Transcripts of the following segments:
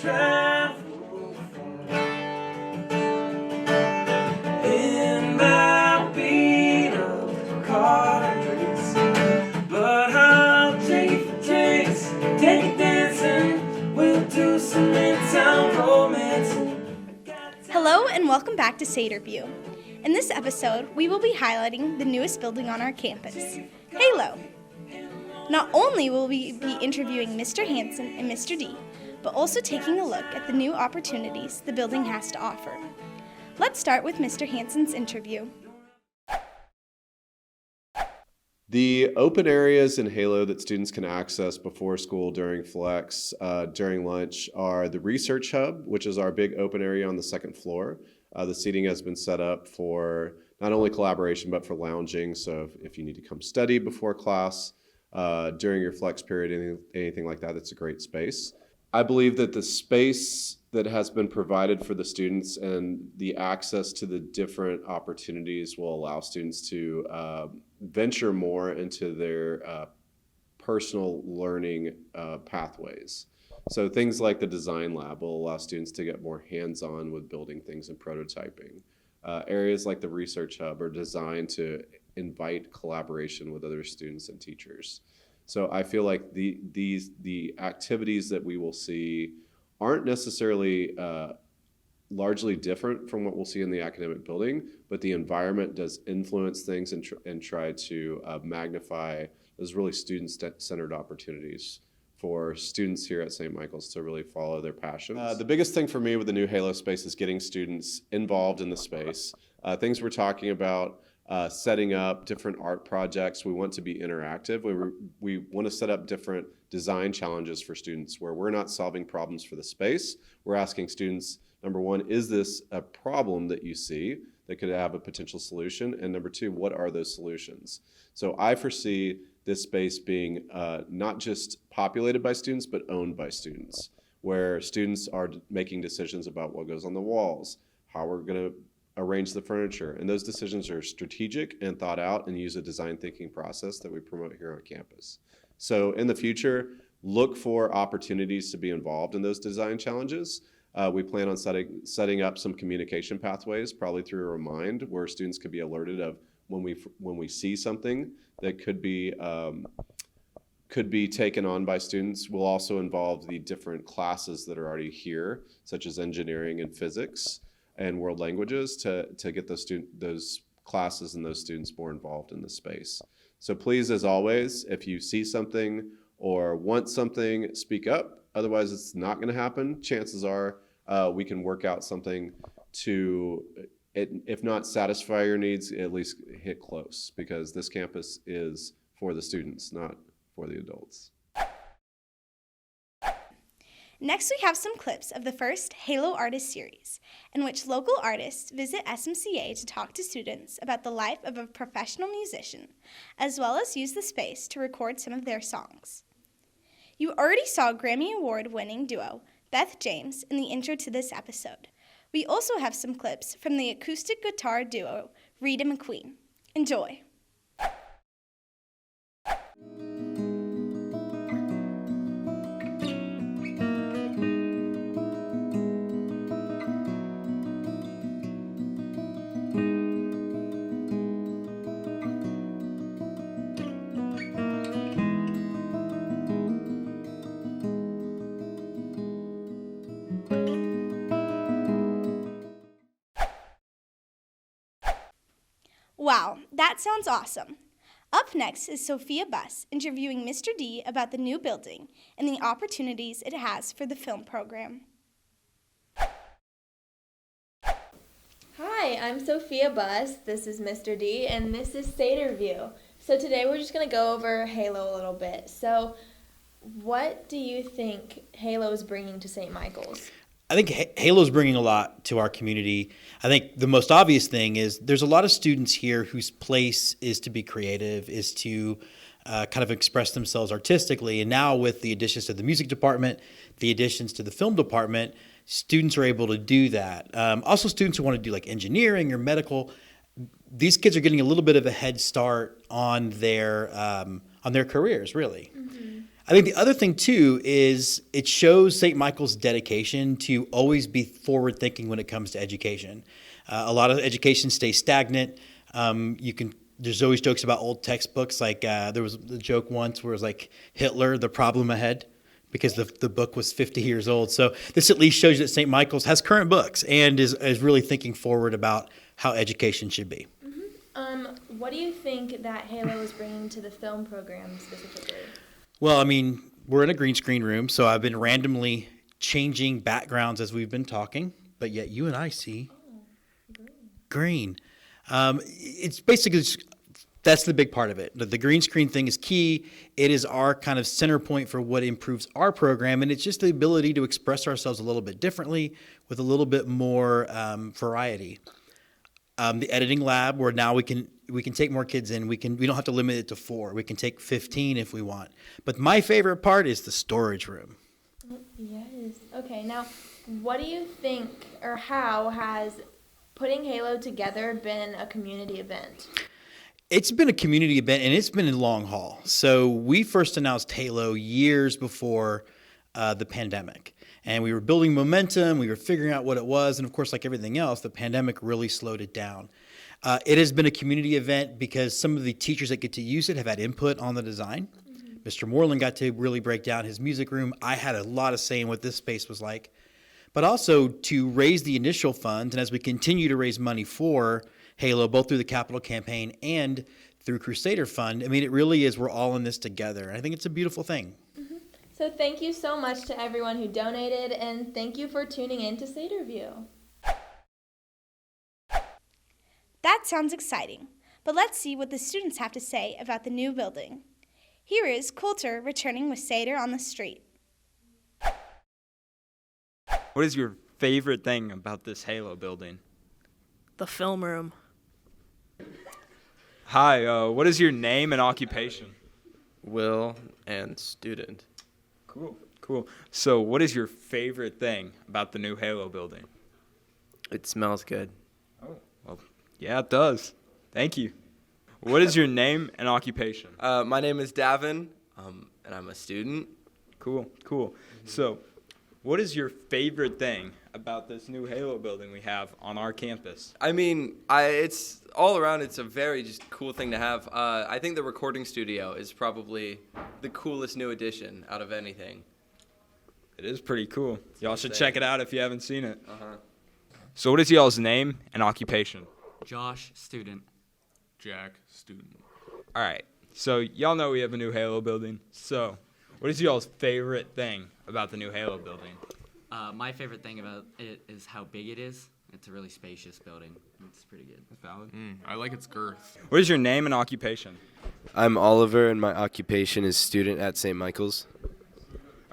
travel in the beat of cars, but I'll take it for drinks, take it dancing, we'll do some midtown romance. Hello and welcome back to Saterview. In this episode, we will be highlighting the newest building on our campus, Halo. Not only will we be interviewing Mr. Hansen and Mr. D, but also taking a look at the new opportunities the building has to offer. Let's start with Mr. Hansen's interview. The open areas in Halo that students can access before school, during Flex, during lunch are the Research Hub, which is our big open area on the second floor. The seating has been set up for not only collaboration, but for lounging. So if you need to come study before class, during your Flex period, anything like that, it's a great space. I believe that the space that has been provided for the students and the access to the different opportunities will allow students to venture more into their personal learning pathways. So things like the design lab will allow students to get more hands-on with building things and prototyping. Areas like the Research Hub are designed to invite collaboration with other students and teachers. So I feel like the activities that we will see aren't necessarily largely different from what we'll see in the academic building, but the environment does influence things and try to magnify those really student-centered opportunities for students here at St. Michael's to really follow their passions. The biggest thing for me with the new Halo space is getting students involved in the space. Things we're talking about, setting up different art projects. We want to be interactive. We want to set up different design challenges for students where we're not solving problems for the space. We're asking students, number one, is this a problem that you see that could have a potential solution? And number two, what are those solutions? So I foresee this space being not just populated by students, but owned by students, where students are making decisions about what goes on the walls, how we're going to arrange the furniture. And those decisions are strategic and thought out and use a design thinking process that we promote here on campus. So in the future, look for opportunities to be involved in those design challenges. We plan on setting up some communication pathways, probably through a Remind, where students could be alerted of when we see something that could be taken on by students. We'll also involve the different classes that are already here, such as engineering and physics and world languages, to get those classes and those students more involved in the space. So please, as always, if you see something or want something, speak up. Otherwise, it's not going to happen. Chances are we can work out something to, if not satisfy your needs, at least hit close, because this campus is for the students, not for the adults. Next, we have some clips of the first Halo Artist Series, in which local artists visit SMCA to talk to students about the life of a professional musician, as well as use the space to record some of their songs. You already saw Grammy Award-winning duo Beth James in the intro to this episode. We also have some clips from the acoustic guitar duo Rita McQueen. Enjoy. Wow, that sounds awesome. Up next is Sophia Buss interviewing Mr. D about the new building and the opportunities it has for the film program. Hi, I'm Sophia Buss. This is Mr. D, and this is Saterview. So today we're just going to go over Halo a little bit. So what do you think Halo is bringing to St. Michael's? I think Halo's bringing a lot to our community. I think the most obvious thing is there's a lot of students here whose place is to be creative, is to kind of express themselves artistically. And now with the additions to the music department, the additions to the film department, students are able to do that. Also, students who want to do like engineering or medical, these kids are getting a little bit of a head start on their careers, really. Mm-hmm. I think the other thing too is it shows St. Michael's dedication to always be forward thinking when it comes to education. A lot of education stays stagnant. There's always jokes about old textbooks. Like there was a joke once where it was like Hitler, the problem ahead, because the book was 50 years old. So this at least shows that St. Michael's has current books and is really thinking forward about how education should be. What do you think that Halo is bringing to the film program specifically? Well, I mean, we're in a green screen room, so I've been randomly changing backgrounds as we've been talking, but yet you and I see green. It's basically that's the big part of it. The green screen thing is key. It is our kind of center point for what improves our program, and it's just the ability to express ourselves a little bit differently with a little bit more variety. The editing lab, where now we can take more kids in. We don't have to limit it to 4. We can take 15 if we want. But my favorite part is the storage room. Yes. Okay. Now, what do you think, or how has putting Halo together been a community event? It's been a community event, and it's been a long haul. So we first announced Halo years before the pandemic. And we were building momentum. We were figuring out what it was. And, of course, like everything else, the pandemic really slowed it down. It has been a community event because some of the teachers that get to use it have had input on the design. Mm-hmm. Mr. Moreland got to really break down his music room. I had a lot of say in what this space was like. But also to raise the initial funds, and as we continue to raise money for Halo, both through the capital campaign and through Crusader Fund, I mean, it really is, we're all in this together. And I think it's a beautiful thing. Mm-hmm. So thank you so much to everyone who donated, and thank you for tuning in to Saterview. That sounds exciting, but let's see what the students have to say about the new building. Here is Coulter returning with Sater on the Street. What is your favorite thing about this Halo building? The film room. Hi, what is your name and occupation? Will and student. Cool. So what is your favorite thing about the new Halo building? It smells good. Oh, well, yeah, it does. Thank you. What is your name and occupation? My name is Davin, and I'm a student. Cool. So what is your favorite thing about this new Halo building we have on our campus? I mean, it's all around. It's a very just cool thing to have. I think the recording studio is probably the coolest new addition out of anything. It is pretty cool. Y'all should check it out if you haven't seen it. Uh-huh. So what is y'all's name and occupation? Josh, student. Jack, student. All right. So y'all know we have a new Halo building. So what is y'all's favorite thing about the new Halo building? My favorite thing about it is how big it is. It's a really spacious building. It's pretty good. That's valid. I like its girth. What is your name and occupation? I'm Oliver, and my occupation is student at St. Michael's.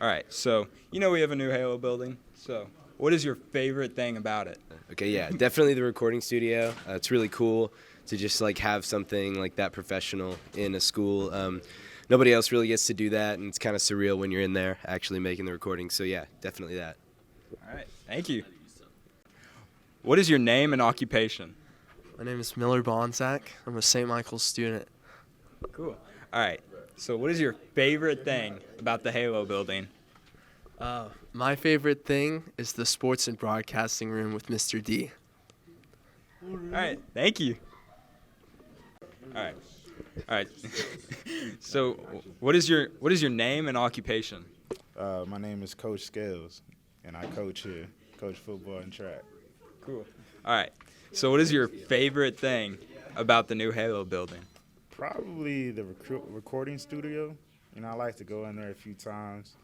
All right. So you know we have a new Halo building. So what is your favorite thing about it? Okay, yeah, definitely the recording studio. It's really cool to just like have something like that professional in a school. Nobody else really gets to do that, and it's kind of surreal when you're in there actually making the recording. So yeah, definitely that. All right. Thank you. What is your name and occupation? My name is Miller Bonsack. I'm a St. Michael's student. Cool. All right. So what is your favorite thing about the Halo building? My favorite thing is the sports and broadcasting room with Mr. D. All right. Thank you. All right. So what is your name and occupation? My name is Coach Scales, and I coach here. Coach football and track. Cool. All right. So what is your favorite thing about the new Halo building? Probably the recording studio. You know, I like to go in there a few times,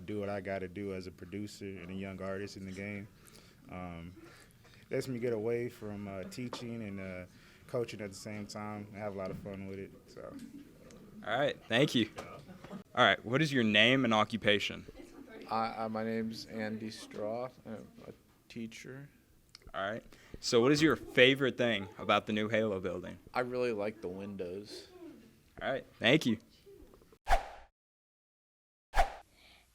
do what I got to do as a producer and a young artist in the game. Lets me get away from teaching and coaching at the same time. I have a lot of fun with it. So. All right. Thank you. All right. What is your name and occupation? My name's Andy Straw. I'm a teacher. All right. So what is your favorite thing about the new Halo building? I really like the windows. All right. Thank you.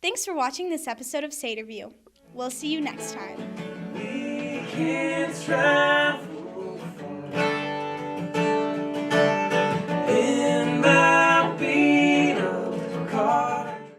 Thanks for watching this episode of Saterview. We'll see you next time. We can't travel.